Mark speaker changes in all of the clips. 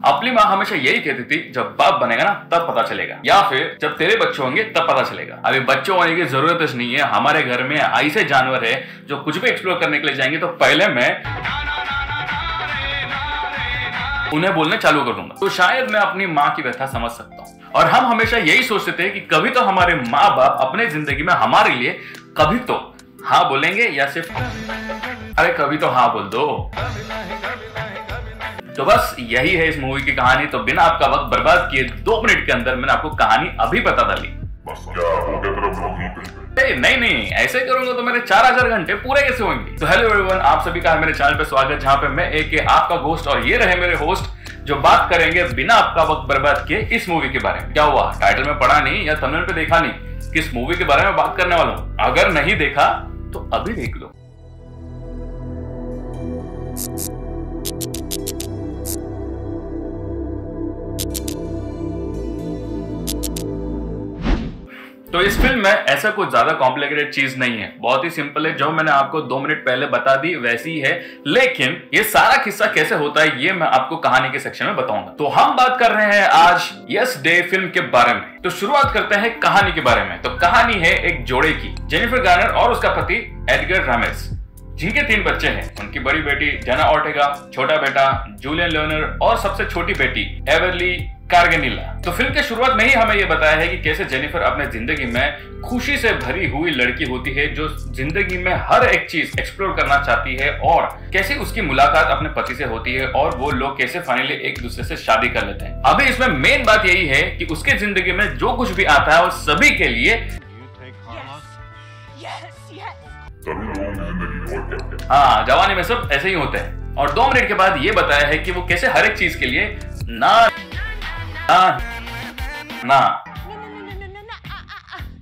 Speaker 1: अपनी माँ हमेशा यही कहती थी, जब बाप बनेगा ना तब पता चलेगा, या फिर जब तेरे बच्चे होंगे तब पता चलेगा। अभी बच्चे होने की जरूरत नहीं है। हमारे घर में ऐसे जानवर है जो कुछ भी एक्सप्लोर करने के लिए जाएंगे तो पहले मैं उन्हें बोलने चालू कर दूंगा। तो शायद मैं अपनी माँ की व्यथा समझ सकता हूँ। और हम हमेशा यही सोचते थे कि कभी तो हमारे माँ बाप अपने जिंदगी में हमारे लिए कभी तो हाँ बोलेंगे, या सिर्फ अरे कभी तो हाँ बोल दो। तो बस यही है इस मूवी की कहानी। तो बिना आपका वक्त बर्बाद किए 2 मिनट के अंदर मैंने आपको कहानी अभी बता डाली।
Speaker 2: बस क्या हो गया तेरा ब्लॉगिंग?
Speaker 1: नहीं, ऐसे करूंगा तो मेरे 4000 घंटे पूरे कैसे होंगे। तो हेलो एवरीवन, आप सभी का मेरे चैनल पे स्वागत, जहां पे मैं आपका होस्ट और ये रहे मेरे होस्ट जो बात करेंगे बिना आपका वक्त बर्बाद किए इस मूवी के बारे में। क्या हुआ, टाइटल में पढ़ा नहीं या थंबनेल पे देखा नहीं किस मूवी के बारे में बात करने वाला हूं? अगर नहीं देखा तो अभी देख लो। तो इस फिल्म में ऐसा कुछ ज्यादा कॉम्प्लिकेटेड चीज नहीं है, बहुत ही सिंपल है। जो मैंने आपको 2 मिनट पहले बता दी वैसी ही है। लेकिन ये सारा किस्सा कैसे होता है ये मैं आपको कहानी के सेक्शन में बताऊंगा। तो हम बात कर रहे हैं आज यस डे फिल्म के बारे में। तो शुरुआत करते हैं कहानी के बारे में। तो कहानी है एक जोड़े की, जेनिफर गार्नर और उसका पति एडगर रामिरेज, जिनके 3 बच्चे हैं। उनकी बड़ी बेटी जेना ऑर्टेगा, छोटा बेटा जूलियन लियोनर और सबसे छोटी बेटी एवरली कार्गेनिला। तो फिल्म के शुरुआत में ही हमें यह बताया है कि कैसे जेनिफर अपने जिंदगी में खुशी से भरी हुई लड़की होती है जो जिंदगी में हर एक चीज एक्सप्लोर करना चाहती है, और कैसे उसकी मुलाकात अपने पति से होती है और वो लोग कैसे फाइनली एक दूसरे से शादी कर लेते हैं। अभी इसमें मेन बात यही है कि उसके जिंदगी में जो कुछ भी आता है वो सभी के लिए हाँ जवानी में सब ऐसे ही होते हैं। और 2 मिनट के बाद ये बताया है कि वो कैसे हर एक चीज के लिए ना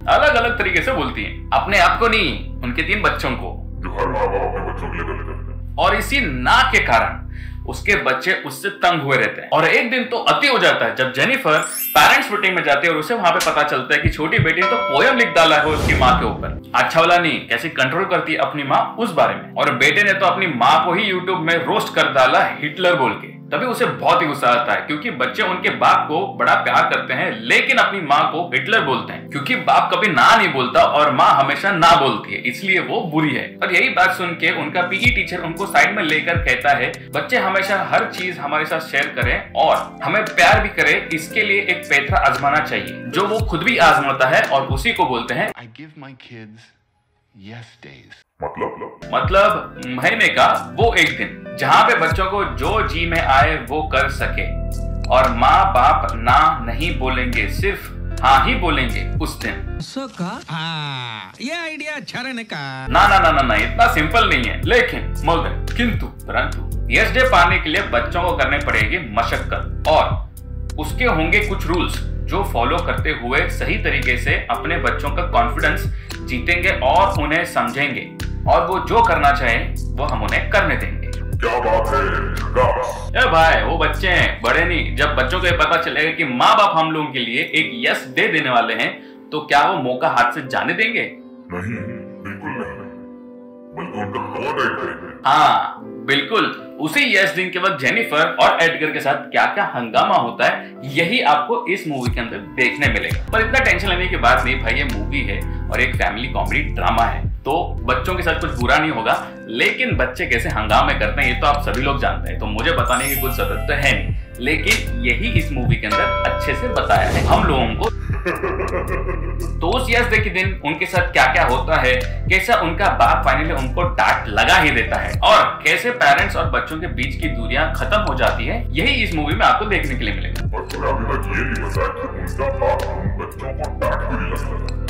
Speaker 1: अलग अलग तरीके से बोलती हैं। अपने आप को नहीं, उनके 3 बच्चों को,
Speaker 2: जो हर माँ बाप अपने बच्चों के लिए कर लेते हैं।
Speaker 1: और इसी ना के कारण उसके बच्चे उससे तंग हुए रहते हैं। और एक दिन तो अति हो जाता है जब जेनिफर पेरेंट्स मीटिंग में जाती है और उसे वहां पे पता चलता है कि छोटी बेटी ने तो पोयम लिख डाला है उसकी माँ के ऊपर। अच्छा वाला नहीं, कैसे कंट्रोल करती है अपनी माँ उस बारे में। और बेटे ने तो अपनी माँ को ही यूट्यूब में रोस्ट कर डाला हिटलर बोल के। तभी उसे बहुत ही गुस्सा आता है क्योंकि बच्चे उनके बाप को बड़ा प्यार करते हैं लेकिन अपनी माँ को हिटलर बोलते हैं, क्योंकि बाप कभी ना नहीं बोलता और माँ हमेशा ना बोलती है, इसलिए वो बुरी है। और यही बात सुन के उनका पीई टीचर उनको साइड में लेकर कहता है, बच्चे हमेशा हर चीज हमारे साथ शेयर करें और हमें प्यार भी करें, इसके लिए एक पैंतरा आजमाना चाहिए जो वो खुद भी आजमाता है, और उसी को बोलते हैं
Speaker 3: I give my kids yes days.
Speaker 1: मतलब महीने का वो एक दिन जहाँ पे बच्चों को जो जी में आए वो कर सके, और माँ बाप ना नहीं बोलेंगे, सिर्फ हाँ ही बोलेंगे उस दिन।
Speaker 4: ये आइडिया अच्छा रहने का।
Speaker 1: ना, इतना सिंपल नहीं है। लेकिन मगर किंतु परंतु यस डे पाने के लिए बच्चों को करने पड़ेगी मशक्कत, और उसके होंगे कुछ रूल्स जो फॉलो करते हुए सही तरीके से अपने बच्चों का कॉन्फिडेंस जीतेंगे और उन्हें समझेंगे, और वो जो करना चाहे वो हम उन्हें करने देंगे।
Speaker 2: क्या बात है?
Speaker 1: ए भाई, वो बच्चे हैं, बड़े नहीं। जब बच्चों को ये पता चलेगा कि माँ बाप हम लोगों के लिए एक यस डे देने वाले हैं तो क्या वो मौका हाथ से जाने देंगे?
Speaker 2: नहीं, बिल्कुल नहीं, बल्कि उनका बहुत करेंगे।
Speaker 1: हाँ बिल्कुल। उसी यस दिन के वक्त जेनिफर और एडगर के साथ क्या क्या हंगामा होता है यही आपको इस मूवी के अंदर देखने मिलेगा। पर इतना टेंशन लेने की बात नहीं भाई, ये मूवी है और एक फैमिली कॉमेडी ड्रामा है, तो बच्चों के साथ कुछ बुरा नहीं होगा। लेकिन बच्चे कैसे हंगामे करते हैं ये तो आप सभी लोग जानते हैं, तो मुझे बताने की कुछ जरूरत तो है नहीं। लेकिन यही इस मूवी के अंदर अच्छे से बताया है हम लोगों को। तो उस यस डे के दिन उनके साथ क्या क्या होता है, कैसा उनका बाप फाइनली उनको डांट लगा ही देता है, और कैसे पेरेंट्स और बच्चों के बीच की दूरियां खत्म हो जाती है, यही इस मूवी में आपको देखने के लिए मिलेगा।
Speaker 2: और तुम्हें अभी तक ये नहीं बताया कि उनका बाप उन बच्चों को डांट क्यों नहीं लगता?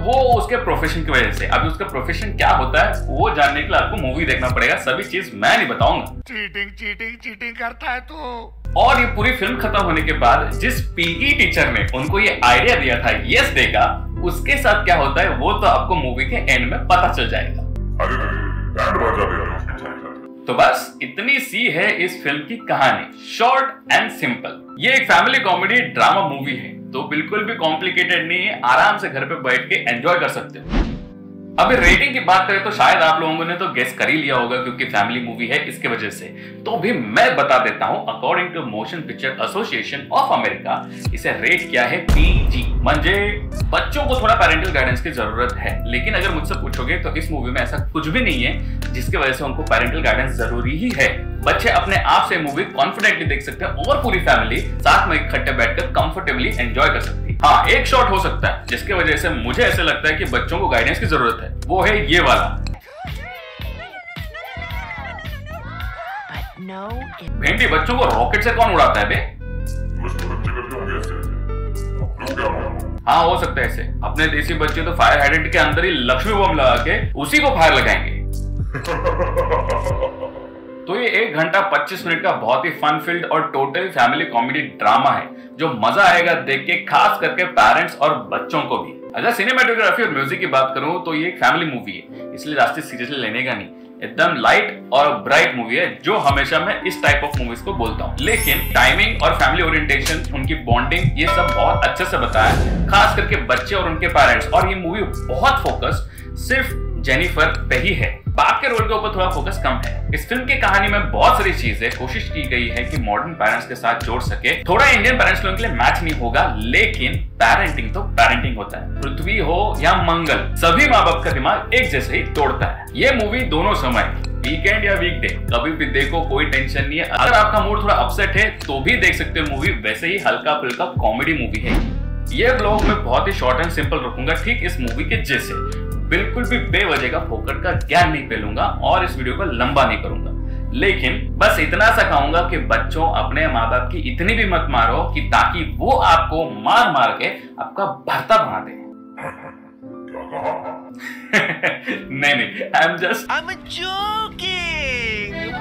Speaker 1: वो उसके प्रोफेशन की वजह से। अभी उसका प्रोफेशन क्या होता है वो जानने के लिए आपको मूवी देखना पड़ेगा, सभी चीज मैं नहीं बताऊंगा।
Speaker 4: चीटिंग करता है तू।
Speaker 1: और ये पूरी फिल्म खत्म होने के बाद जिस पीई टीचर ने उनको ये आइडिया दिया था यस डे का, उसके साथ क्या होता है वो तो आपको मूवी के एंड में पता चल जाएगा।
Speaker 2: अरे बैंड बजा देगा।
Speaker 1: तो बस इतनी सी है इस फिल्म की कहानी, शॉर्ट एंड सिंपल। ये एक फैमिली कॉमेडी ड्रामा मूवी है, तो बिल्कुल भी कॉम्प्लिकेटेड नहीं है, आराम से घर पे बैठ के एंजॉय कर सकते हो। अभी रेटिंग की बात करें तो शायद आप लोगों ने तो गेस कर ही लिया होगा क्योंकि फैमिली मूवी है इसके वजह से। तो भी मैं बता देता हूं, according to motion picture association of America इसे रेट किया है PG, म्हणजे बच्चों को थोड़ा पेरेंटल गाइडेंस की जरूरत है। लेकिन अगर मुझसे पूछोगे तो इस मूवी में ऐसा कुछ भी नहीं है जिसकी वजह से उनको पेरेंटल गाइडेंस जरूरी ही है। बच्चे अपने आप से मूवी कॉन्फिडेंटली देख सकते हैं और पूरी फैमिली साथ में इकट्ठे बैठकर कंफर्टेबली एंजॉय कर सकती है। हाँ, एक शॉट हो सकता है जिसकी वजह से मुझे ऐसे लगता है कि बच्चों को गाइडेंस की जरूरत है, वो है ये वाला। भेंडी, बच्चों को रॉकेट से कौन उड़ाता है बे? हाँ, हो सकता है ऐसे। अपने देसी बच्चे तो फायर हाइडेंट के अंदर ही लक्ष्मी बम लगा के उसी को फायर लगाएंगे। तो ये 1 घंटा 25 मिनट का बहुत ही फन फील्ड और टोटल फैमिली कॉमेडी ड्रामा है जो मजा आएगा देख के, खास करके पेरेंट्स और बच्चों को भी। अगर सिनेमेटोग्राफी और म्यूजिक की बात करूं तो ये एक फैमिली मूवी है, इसलिए ज्यादा सीरियसली लेने का नहीं। एकदम लाइट और ब्राइट मूवी है जो हमेशा मैं इस टाइप ऑफ मूवीज को बोलता हूँ। लेकिन टाइमिंग और फैमिली ओरिएंटेशन, उनकी बॉन्डिंग, ये सब बहुत अच्छे से बताया, खास करके बच्चे और उनके पेरेंट्स। और ये मूवी बहुत फोकस सिर्फ जेनिफर पे ही है, बाप के रोल के ऊपर थोड़ा फोकस कम है। इस फिल्म की कहानी में बहुत सारी चीजें कोशिश की गई है कि मॉडर्न पेरेंट्स के साथ जोड़ सके। थोड़ा इंडियन पेरेंट्स लोगों के लिए मैच नहीं होगा, लेकिन पेरेंटिंग तो पेरेंटिंग होता है। पृथ्वी हो या मंगल, सभी माँ बाप का दिमाग एक जैसे ही तोड़ता है। ये मूवी दोनों समय, वीकेंड या वीकडे, कभी भी देखो, कोई टेंशन नहीं है। अगर आपका मूड थोड़ा अपसेट है तो भी देख सकते हो मूवी, वैसे ही हल्का फुल्का कॉमेडी मूवी है। ये ब्लॉग मैं बहुत ही शॉर्ट एंड सिंपल रखूंगा, ठीक इस मूवी के जैसे। बिल्कुल भी बेवजह का फोकट का ज्ञान नहीं फैलूंगा और इस वीडियो को लंबा नहीं करूंगा। लेकिन बस इतना सा कहूंगा कि बच्चों, अपने माँ बाप की इतनी भी मत मारो कि ताकि वो आपको मार मार के आपका भर्ता बना दे। नहीं, I'm joking।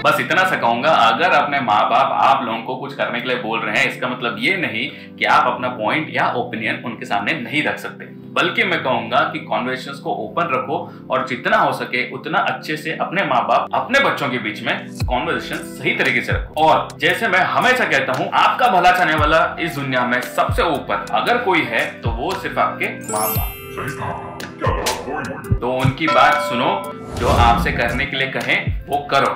Speaker 1: बस इतना सा कहूंगा, अगर अपने माँ बाप आप लोगों को कुछ करने के लिए बोल रहे हैं, इसका मतलब ये नहीं कि आप अपना पॉइंट या ओपिनियन उनके सामने नहीं रख सकते, बल्कि मैं कहूंगा कि कॉन्वर्सेशंस को ओपन रखो और जितना हो सके उतना अच्छे से अपने माँ बाप, अपने बच्चों के बीच में कॉन्वर्सेशन सही तरीके से रखो। और जैसे मैं हमेशा कहता हूँ, आपका भला चाहने वाला इस दुनिया में सबसे ऊपर अगर कोई है तो वो सिर्फ आपके माँ बाप। तो उनकी बात सुनो, जो आपसे करने के लिए कहें वो करो।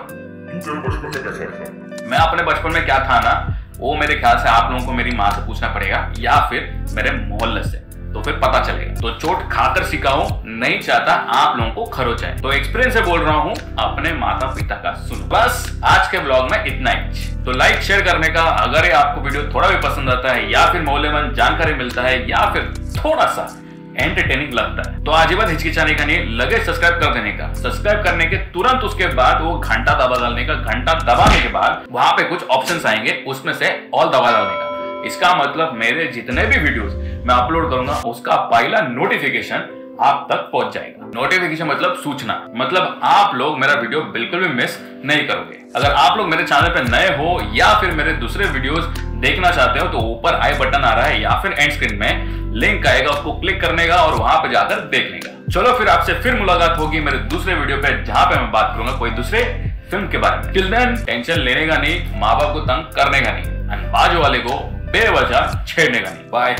Speaker 1: मैं अपने बचपन में क्या था ना, वो मेरे ख्याल से आप लोगों को मेरी माँ से पूछना पड़ेगा या फिर मेरे मोहल्ले से, तो फिर पता चलेगा। तो चोट खाकर सिखाऊं, नहीं चाहता आप लोगों को खरोचाए। तो एक्सपीरियंस से बोल रहा हूं, अपने माता पिता का सुनो। बस आज के ब्लॉग में इतना ही। तो लाइक शेयर करने का, अगर ये आपको वीडियो थोड़ा भी पसंद आता है या फिर मोहल्ले में जानकारी मिलता है या फिर थोड़ा सा एंटरटेनिंग लगता है तो आजीवन हिचकिचाने का नहीं, लगे सब्सक्राइब कर देने का। सब्सक्राइब करने के तुरंत उसके बाद वो घंटा दबा डालने का, घंटा दबाने के बाद वहां पे कुछ ऑप्शंस आएंगे, उसमें से ऑल दबा डालने का। इसका मतलब मेरे जितने भी वीडियोस मैं अपलोड करूंगा उसका पहला नोटिफिकेशन आप तक पहुंच जाएगा। नोटिफिकेशन मतलब सूचना, मतलब आप लोग मेरा वीडियो बिल्कुल भी मिस नहीं करोगे। अगर आप लोग मेरे चैनल पे नए हो या फिर मेरे दूसरे वीडियोस देखना चाहते हो तो ऊपर आई बटन आ रहा है या फिर एंड स्क्रीन में लिंक आएगा, उसको क्लिक करने का और वहां पे जाकर देख लेगा। चलो फिर आपसे फिर मुलाकात होगी मेरे दूसरे वीडियो पे, जहां पे मैं बात करूंगा कोई दूसरे फिल्म के बारे में। टिल देन टेंशन लेने का नहीं, माँ बाप को तंग करने का नहीं, बाजू वाले को बेवजह छेड़ने का नहीं। बाय।